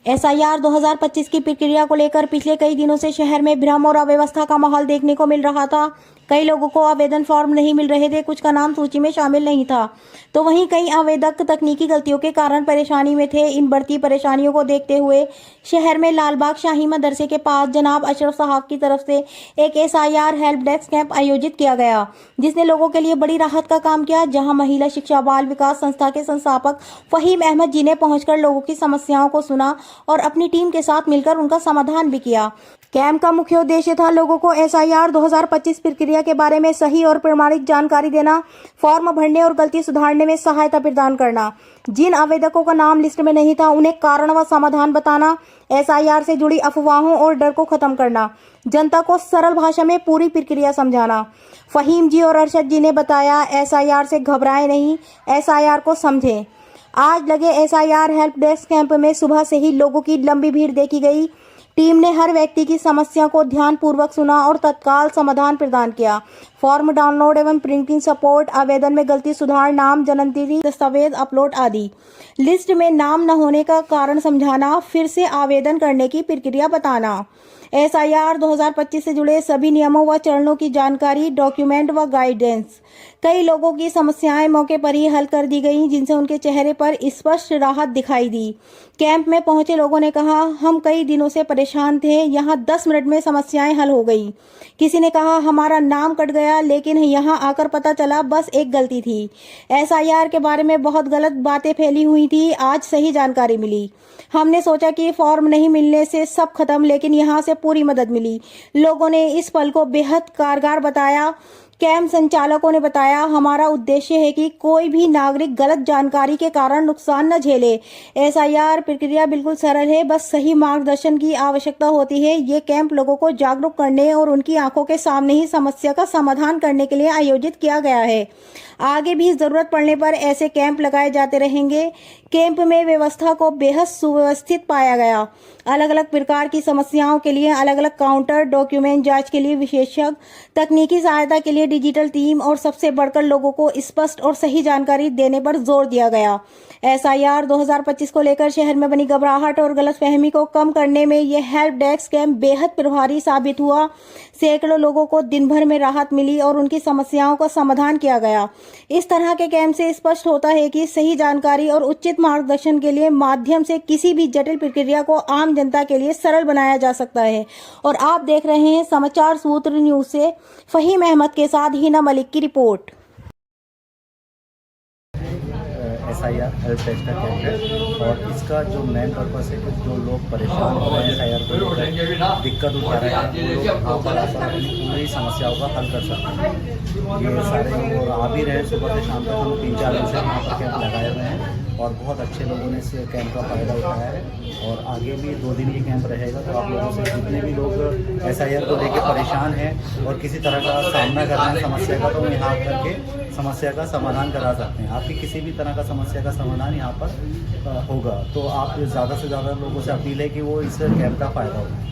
SIR 2025 की प्रक्रिया को लेकर पिछले कई दिनों से शहर में भ्रम और अव्यवस्था का माहौल देखने को मिल रहा था। कई लोगों को आवेदन फॉर्म नहीं मिल रहे थे, कुछ का नाम सूची में शामिल नहीं था, तो वहीं कई आवेदक तकनीकी गलतियों के कारण परेशानी में थे। इन बढ़ती परेशानियों को देखते हुए शहर में लालबाग शाही मदरसे के पास जनाब अशरफ साहब की तरफ से एक एसआईआर हेल्प डेस्क कैंप आयोजित किया गया, जिसने लोगों के लिए बड़ी राहत का काम किया। जहां महिला शिक्षा बाल विकास संस्था के संस्थापक फहीम अहमद जी ने पहुंचकर लोगों की समस्याओं को सुना और अपनी टीम के साथ मिलकर उनका समाधान भी किया। कैंप का मुख्य उद्देश्य था लोगों को एसआईआर 2025 प्रक्रिया के बारे में सही और प्रमाणित जानकारी देना, फॉर्म भरने और गलती सुधारने में सहायता प्रदान करना, जिन आवेदकों का नाम लिस्ट में नहीं था उन्हें कारण व समाधान बताना, एसआईआर से जुड़ी अफवाहों और डर को खत्म करना, जनता को सरल भाषा में पूरी प्रक्रिया समझाना। फहीम जी और अरशद जी ने बताया, एसआईआर से घबराएं नहीं, एसआईआर को समझें। आज लगे एसआईआर हेल्प डेस्क कैंप में सुबह से ही लोगों की लंबी भीड़ देखी गई। टीम ने हर व्यक्ति की समस्या को ध्यानपूर्वक सुना और तत्काल समाधान प्रदान किया। फॉर्म डाउनलोड एवं प्रिंटिंग सपोर्ट, आवेदन में गलती सुधार, नाम, जन्मतिथि, दस्तावेज अपलोड आदि। लिस्ट में नाम न होने का कारण समझाना, फिर से आवेदन करने की प्रक्रिया बताना। एसआईआर 2025 से जुड़े सभी नियमों व चरणों की जानकारी, डॉक्यूमेंट व गाइडेंस। कई लोगों की समस्याएं मौके पर ही हल कर दी गईं, जिनसे उनके चेहरे पर स्पष्ट राहत दिखाई दी। कैंप में पहुंचे लोगों ने कहा, हम कई दिनों से परेशान थे, यहाँ 10 मिनट में समस्याएं हल हो गई। किसी ने कहा, हमारा नाम कट गया, लेकिन यहाँ आकर पता चला बस एक गलती थी। एसआईआर के बारे में बहुत गलत बातें फैली हुई थी, आज सही जानकारी मिली। हमने सोचा कि फॉर्म नहीं मिलने से सब खत्म, लेकिन यहाँ से पूरी मदद मिली। लोगों ने इस पल को बेहद कारगर बताया। कैंप संचालकों ने बताया, हमारा उद्देश्य है कि कोई भी नागरिक गलत जानकारी के कारण नुकसान न झेले। एसआईआर प्रक्रिया बिल्कुल सरल है, बस सही मार्गदर्शन की आवश्यकता होती है। ये कैंप लोगों को जागरूक करने और उनकी आंखों के सामने ही समस्या का समाधान करने के लिए आयोजित किया गया है। आगे भी जरूरत पड़ने पर ऐसे कैंप लगाए जाते रहेंगे। कैंप में व्यवस्था को बेहद सुव्यवस्थित पाया गया। अलग अलग प्रकार की समस्याओं के लिए अलग अलग काउंटर, डॉक्यूमेंट जांच के लिए विशेषज्ञ, तकनीकी सहायता के लिए डिजिटल टीम और सबसे बढ़कर लोगों को स्पष्ट और सही जानकारी देने पर जोर दिया गया। एसआईआर 2025 को लेकर शहर में बनी घबराहट और गलतफहमी को कम करने में यह हेल्प डेस्क कैंप बेहद प्रभावी साबित हुआ। सैकड़ों लोगों को दिन भर में राहत मिली और उनकी समस्याओं का समाधान किया गया। इस तरह के कैंप से स्पष्ट होता है कि सही जानकारी और उचित मार्गदर्शन के लिए माध्यम से किसी भी जटिल प्रक्रिया को आम जनता के लिए सरल बनाया जा सकता है। और आप देख रहे हैं समाचार सूत्र न्यूज से फहीम अहमद के साथ हिना मलिक की रिपोर्ट। एसआईआर हेल्प डेस्क का कैंप है और इसका जो मेन पर्पस है कि जो लोग परेशान हो रहे हैं एसआईआर को लेकर, दिक्कत उठा रहे हैं, वो लोग यहाँ पर आकर अपनी पूरी समस्याओं का हल कर सकते हैं। ये सारे लोग आ भी रहे हैं, सुबह से शाम तक हम 3-4 दिन से यहाँ पर कैंप लगाए हुए हैं और बहुत अच्छे लोगों ने इस कैंप का फ़ायदा उठाया है। और आगे भी 2 दिन ये कैंप रहेगा, तो आप लोगों से जितने भी लोग एसआईआर को लेकर परेशान हैं और किसी तरह का सामना कर रहे हैं समस्या का, तो यहाँ करके समस्या का समाधान करा सकते हैं। आपकी किसी भी तरह का समस्या का समाधान यहाँ पर होगा, तो आप ज़्यादा से ज़्यादा लोगों से अपील है कि वो इस कैंप का फ़ायदा उठाएं।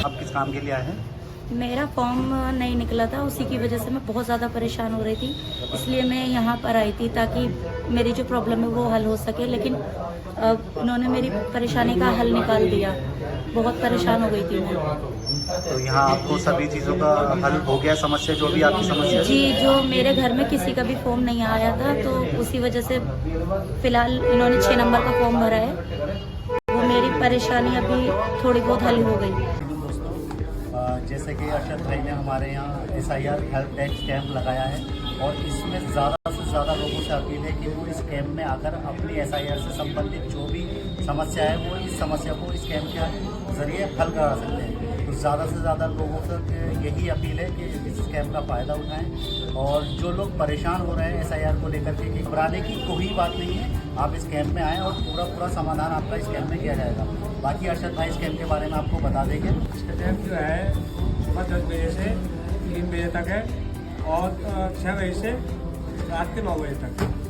आप किस काम के लिए आए हैं? मेरा फॉर्म नहीं निकला था, उसी की वजह से मैं बहुत ज़्यादा परेशान हो रही थी, इसलिए मैं यहाँ पर आई थी ताकि मेरी जो प्रॉब्लम है वो हल हो सके। लेकिन उन्होंने मेरी परेशानी का हल निकाल दिया, बहुत परेशान हो गई थी मैं। तो यहाँ आपको सभी चीज़ों का हल हो गया, समस्या जो भी आपकी समस्या? जी, जो मेरे घर में किसी का भी फॉर्म नहीं आया था, तो उसी वजह से फ़िलहाल इन्होंने 6 नंबर का फॉर्म भरा है, वो मेरी परेशानी अभी थोड़ी बहुत हल हो गई। जैसे कि अरशद भाई ने हमारे यहाँ एसआईआर हेल्प डेस्क कैंप लगाया है और इसमें ज़्यादा से ज़्यादा लोगों से अपील है कि वो इस कैंप में आकर अपनी एसआईआर से संबंधित जो भी समस्या है वो इस समस्या को इस कैंप के ज़रिए हल करा सकते हैं। तो ज़्यादा से ज़्यादा लोगों से यही अपील है कि इस कैंप का फ़ायदा उठाएं और जो लोग परेशान हो रहे हैं एसआईआर को लेकर के, घबराने की कोई बात नहीं है। आप इस कैंप में आएँ और पूरा समाधान आपका इस कैंप में किया जाएगा। बाकी अरशद भाई इस कैंप के बारे में आपको बता देंगे। इसका कैंप जो है सुबह 10 बजे से 3 बजे तक है और 6 बजे से रात के 9 बजे तक।